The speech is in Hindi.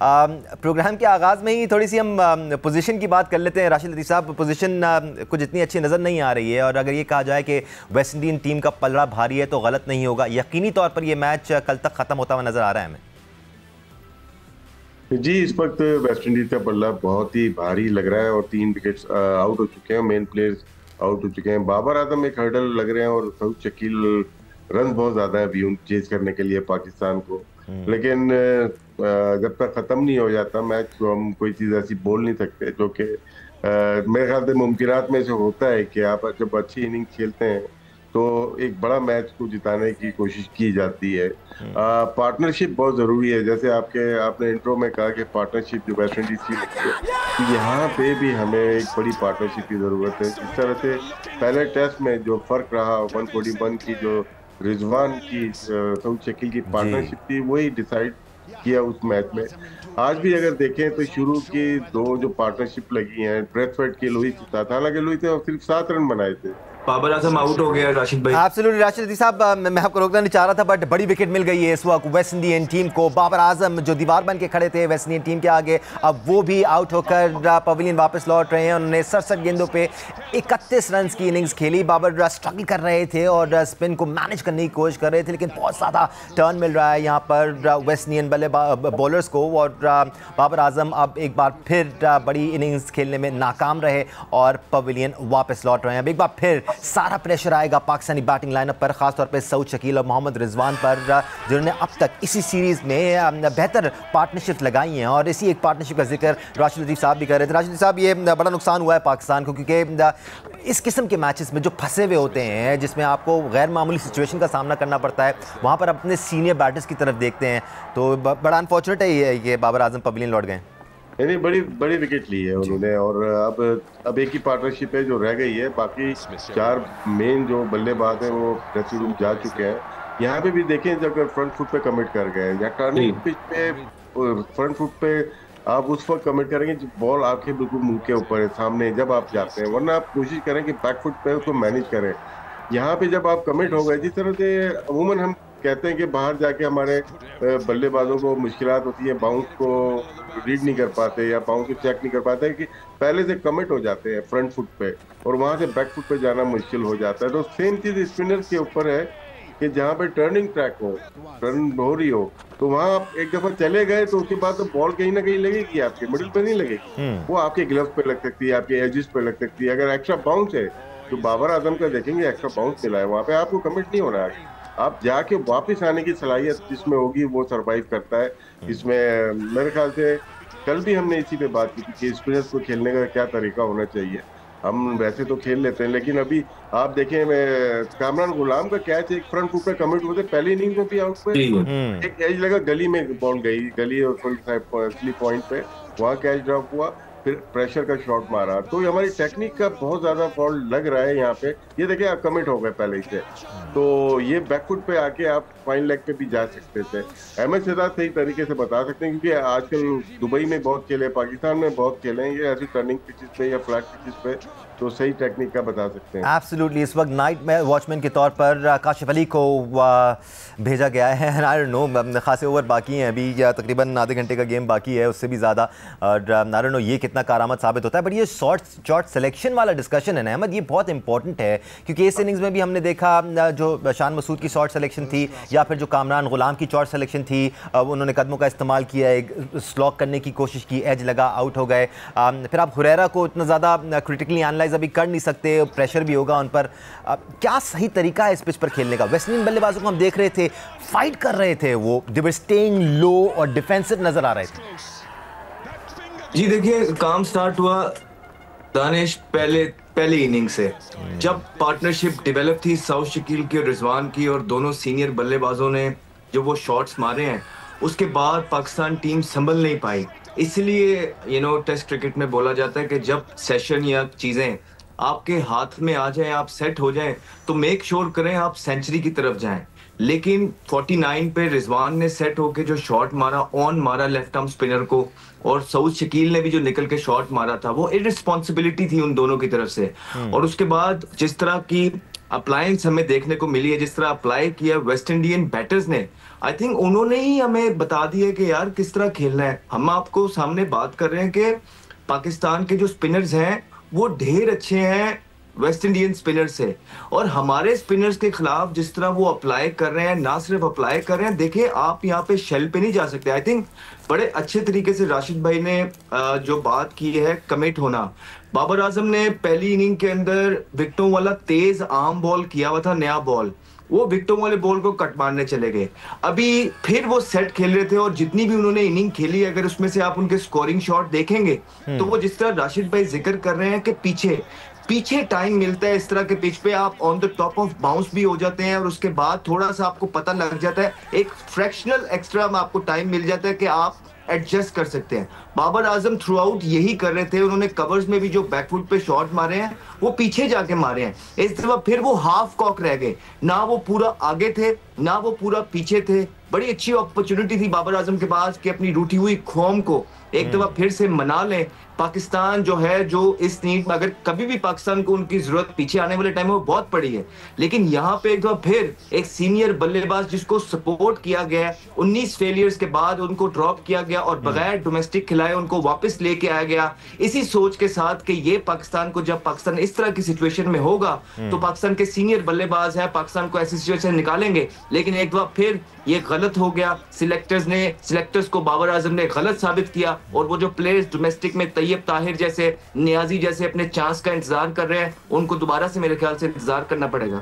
प्रोग्राम के आगाज़ में ही थोड़ी सी हम पोजीशन की बात कर लेते हैं। राशिद लतीफ़ साहब, पोजीशन कुछ इतनी अच्छी नज़र नहीं आ रही है, और अगर ये कहा जाए कि वेस्ट इंडीज़ टीम का पलड़ा भारी है तो गलत नहीं होगा। यकीनी तौर पर यह मैच कल तक ख़त्म होता हुआ नज़र आ रहा है हमें। जी, इस वक्त वेस्ट इंडीज का पल्ला बहुत ही भारी लग रहा है और 3 विकेट्स आउट हो चुके हैं, मेन प्लेयर्स आउट हो चुके हैं। बाबर आजम एक हर्डल लग रहे हैं और सऊद शकील रन बहुत ज्यादा है अभी चेज करने के लिए पाकिस्तान को। लेकिन जब तक खत्म नहीं हो जाता मैच तो हम कोई चीज ऐसी बोल नहीं सकते, जो कि मेरे ख्याल से मुमकिनात में से होता है कि आप जब अच्छी इनिंग खेलते हैं तो एक बड़ा मैच को जिताने की कोशिश की जाती है। पार्टनरशिप बहुत जरूरी है, जैसे आपने इंट्रो में कहा कि पार्टनरशिप जो वेस्ट इंडीज की लगती है, तो यहाँ पे भी हमें एक बड़ी पार्टनरशिप की जरूरत है। जिस तरह से पहले टेस्ट में जो फर्क रहा 141 की, जो रिजवान की सऊद शकील की पार्टनरशिप थी, वही डिसाइड किया उस मैच में। आज भी अगर देखें तो शुरू की दो जो पार्टनरशिप लगी हैं, ब्रेथवेट की लोही के साथ, हालांकि लोही ने सिर्फ 7 रन बनाए थे। बाबर आजम आउट हो गया राशिद भाई। एब्सोल्युटली राशिद लतीफ़ साहब, मैं आपको रोकना नहीं चाह रहा था, बट बड़ी विकेट मिल गई है इस वक्त वेस्ट इंडियन टीम को। बाबर आजम जो दीवार बन के खड़े थे वेस्ट इंडियन टीम के आगे, अब वो भी आउट होकर पवेलियन वापस लौट रहे हैं। उन्होंने 67 गेंदों पे 31 रन की इनिंग्स खेली। बाबर स्ट्रगल कर रहे थे और स्पिन को मैनेज करने की कोशिश कर रहे थे, लेकिन बहुत ज़्यादा टर्न मिल रहा है यहाँ पर वेस्ट इंडियन बॉलर्स को, और बाबर आजम अब एक बार फिर बड़ी इनिंग्स खेलने में नाकाम रहे और पवेलियन वापस लौट रहे हैं। अब एक बार फिर सारा प्रेशर आएगा पाकिस्तानी बैटिंग लाइनअप पर, खासतौर पर सऊद शकील और मोहम्मद रिजवान पर, जिन्होंने अब तक इसी सीरीज़ में बेहतर पार्टनरशिप लगाई हैं। और इसी एक पार्टनरशिप का जिक्र राशिद लतीफ़ साहब भी कर रहे थे। राशिद साहब, ये बड़ा नुकसान हुआ है पाकिस्तान को, क्योंकि इस किस्म के मैचेस में जो फंसे हुए होते हैं, जिसमें आपको गैर मामूली सिचुएशन का सामना करना पड़ता है, वहाँ पर अपने सीनियर बैटर्स की तरफ देखते हैं, तो बड़ा अनफॉर्चुनेट है ये बाबर आजम पवेलियन लौट गए। नहीं, बड़ी बड़ी विकेट ली है उन्होंने, और अब एक ही पार्टनरशिप है जो रह गई है। बाकी 4 मेन जो बल्लेबाज हैं वो ड्रेसिंग रूम जा चुके हैं। यहाँ पे भी देखें, जब फ्रंट फुट पे कमिट कर गए या टर्निंग पिच पे फ्रंट फुट पे आप उस वक्त कमिट करेंगे जब बॉल आपके बिल्कुल मुंह के ऊपर है, सामने जब आप जाते हैं, वरना आप कोशिश करें कि बैक फुट पे उसको मैनेज करें। यहाँ पे जब आप कमिट हो गए, जिस तरह से अमूमन हम कहते हैं कि बाहर जाके हमारे बल्लेबाजों को मुश्किलात होती है, बाउंस को रीड नहीं कर पाते या बाउंस को चेक नहीं कर पाते, कि पहले से कमिट हो जाते हैं फ्रंट फुट पे और वहां से बैक फुट पे जाना मुश्किल हो जाता है। तो सेम चीज स्पिनर के ऊपर है कि जहाँ पे टर्निंग ट्रैक हो, टर्न हो रही हो, तो वहां आप एक दफा चले गए तो उसके बाद तो बॉल कहीं ना कहीं लगेगी, आपके मिडिल पे नहीं लगेगी, वो आपके ग्लव्स पे लग सकती है, आपके एजिस पे लग सकती है। अगर एक्स्ट्रा बाउंस है, तो बाबर आजम का देखेंगे एक्स्ट्रा बाउंस मिला है, वहां पे आपको कमिट नहीं होना है। आप जाके वापस आने की सलाहियत जिसमें होगी वो सरवाइव करता है। इसमें मेरे ख्याल से कल भी हमने इसी पे बात की थी कि स्पिनर्स को खेलने का क्या तरीका होना चाहिए। हम वैसे तो खेल लेते हैं, लेकिन अभी आप देखें, कामरान गुलाम का कैच एक फ्रंट फुट पे कमिट हुए थे, पहली इनिंग में भी आउट पे एक एज लगा, गली में बॉल गई, गली और थोड़ी पॉइंट पे वहां कैच ड्रॉप हुआ, फिर प्रेशर का शॉट मारा। तो हमारी टेक्निक का बहुत ज्यादा फॉल्ट लग रहा है यहाँ पे। ये देखिए, आप कमिट हो गए पहले से, तो ये बैकफुट पे आके आप फाइन लेग पे भी जा सकते थे। अहमद शहजाद सही तरीके से बता सकते हैं, क्योंकि आजकल दुबई में बहुत खेले, पाकिस्तान में बहुत खेले हैं, ये ऐसी टर्निंग पिचेस पे या फ्लैट पिचेस पे, तो सही टेक्निक का बता सकते हैं। एब्सोल्युटली। इस वक्त नाइट में वॉचमैन के तौर पर काशिफ अली को भेजा गया है। आई डोंट नो, खासे ओवर बाकी हैं अभी, या तकरीबन आधे घंटे का गेम बाकी है, उससे भी ज़्यादा, और आई डोंट नो ये कितना कारआमद साबित होता है। बट ये शॉट सिलेक्शन वाला डिस्कशन है ना अहमद, ये बहुत इंपॉर्टेंट है, क्योंकि इस इनिंग्स में भी हमने देखा जो शान मसूद की शॉट सिलेक्शन थी, या फिर जो कामरान गुलाम की शॉट सिलेक्शन थी, उन्होंने कदमों का इस्तेमाल किया, एक स्लॉक करने की कोशिश की, एज लगा, आउट हो गए। फिर आप हुरैरा को इतना ज़्यादा क्रिटिकली एनालाइज अभी कर नहीं सकते, प्रेशर भी होगा उन पर। क्या सही तरीका है इस पिच पर खेलने का? वेस्ट इंडीज बल्लेबाजों को हम देख रहे थे, फाइट कर रहे थे, वो दे वर स्टेइंग लो और डिफेंसिव नजर आ रहे थे। जी देखिए, काम स्टार्ट हुआ दानिश पहले इनिंग से, जब पार्टनरशिप डेवलप थी सऊद शकील की और रिजवान की, और दोनों सीनियर बल्लेबाजों ने जो वो शॉट्स मारे हैं, उसके बाद पाकिस्तान टीम संभल नहीं पाई। इसलिए टेस्ट क्रिकेट में बोला जाता है कि जब सेशन या चीजें आपके हाथ में आ जाए, आप सेट हो जाएं, तो मेक श्योर करें आप सेंचुरी की तरफ जाएं। लेकिन 49 पे रिजवान ने सेट होके जो शॉट मारा, ऑन मारा लेफ्ट आर्म स्पिनर को, और सऊद शकील ने भी जो निकल के शॉट मारा था, वो इररिस्पॉन्सिबिलिटी थी उन दोनों की तरफ से। और उसके बाद जिस तरह की अप्लायंस हमें देखने को मिली है, जिस तरह अप्लाई किया वेस्ट इंडियन बैटर्स ने, आई थिंक उन्होंने ही हमें बता दिया कि यार किस तरह खेलना है। हम आपको सामने बात कर रहे हैं कि पाकिस्तान के जो स्पिनर्स हैं वो ढेर अच्छे हैं वेस्ट इंडियन स्पिनर से, और हमारे स्पिनर्स के खिलाफ जिस तरह वो अप्लाई कर रहे हैं, ना सिर्फ अप्लाई कर रहे हैं, देखिए आप यहाँ पे शेल पे नहीं जा सकते। आई थिंक बड़े अच्छे तरीके से राशिद भाई ने जो बात की है कमिट होना। बाबर आजम ने पहली इनिंग के अंदर विकेटों वाला तेज आर्म बॉल किया हुआ था, नया बॉल, वो विकेटों वाले बॉल को कट मारने चले गए। अभी फिर वो सेट खेल रहे थे, और जितनी भी उन्होंने इनिंग खेली, अगर उसमें से आप उनके स्कोरिंग शॉट देखेंगे तो वो जिस तरह राशिद भाई जिक्र कर रहे हैं कि पीछे पीछे टाइम मिलता है, इस तरह के पिच पे आप on the top of bounce भी हो जाते हैं, और उसके बाद थोड़ा सा आपको पता लग जाता है, एक फ्रैक्शनल एक्स्ट्रा आपको टाइम मिल जाता है कि आप एडजस्ट कर सकते हैं। बाबर आजम थ्रू आउट यही कर रहे थे, उन्होंने कवर्स में भी जो बैकफुट पे शॉट मारे हैं वो पीछे जाके मारे हैं। इस दफा फिर वो हाफ कॉक रह गए, ना वो पूरा आगे थे ना वो पूरा पीछे थे। बड़ी अच्छी अपॉर्चुनिटी थी बाबर आजम के पास कि अपनी रूठी हुई कौम को एक दफा फिर से मना लें। पाकिस्तान जो है, जो इस नीड में अगर कभी भी पाकिस्तान को उनकी जरूरत पीछे आने वाले टाइम में वो बहुत पड़ी है, लेकिन यहाँ पे एक दफा फिर एक सीनियर बल्लेबाज जिसको सपोर्ट किया गया, 19 फेलियर्स के बाद उनको ड्रॉप किया गया और बगैर डोमेस्टिक खिलाए उनको वापस लेके आया गया, इसी सोच के साथ कि ये पाकिस्तान को, जब पाकिस्तान इस तरह की सिचुएशन में होगा तो पाकिस्तान के सीनियर बल्लेबाज हैं, पाकिस्तान को ऐसी सिचुएशन निकालेंगे। लेकिन एक बार फिर ये गलत हो गया, सिलेक्टर्स को बाबर आजम ने गलत साबित किया, और वो जो प्लेयर्स डोमेस्टिक में तैयब ताहिर जैसे, नियाजी जैसे अपने चांस का इंतजार कर रहे हैं, उनको दोबारा से मेरे ख्याल से इंतजार करना पड़ेगा।